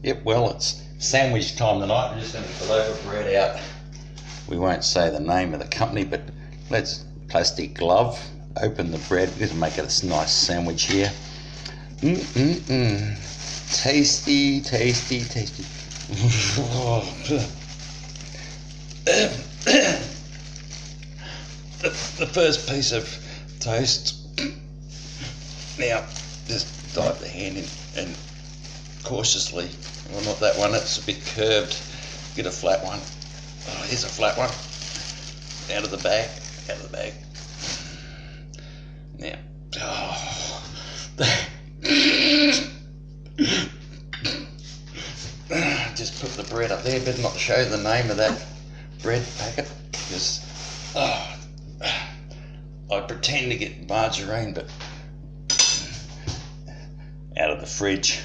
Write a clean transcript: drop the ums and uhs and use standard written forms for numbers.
Yep, well, it's sandwich time tonight. I'm just going to put a loaf of bread out. We won't say the name of the company, but let's plastic glove, open the bread. We're going to make it a nice sandwich here. Tasty, tasty, tasty. The first piece of toast. Now, just dive the hand in and cautiously, well, not that one, it's a bit curved. Get a flat one. Oh, here's a flat one. Out of the bag, out of the bag. Now, just put the bread up there. Better not show the name of that bread packet, because I pretend to get margarine, but out of the fridge.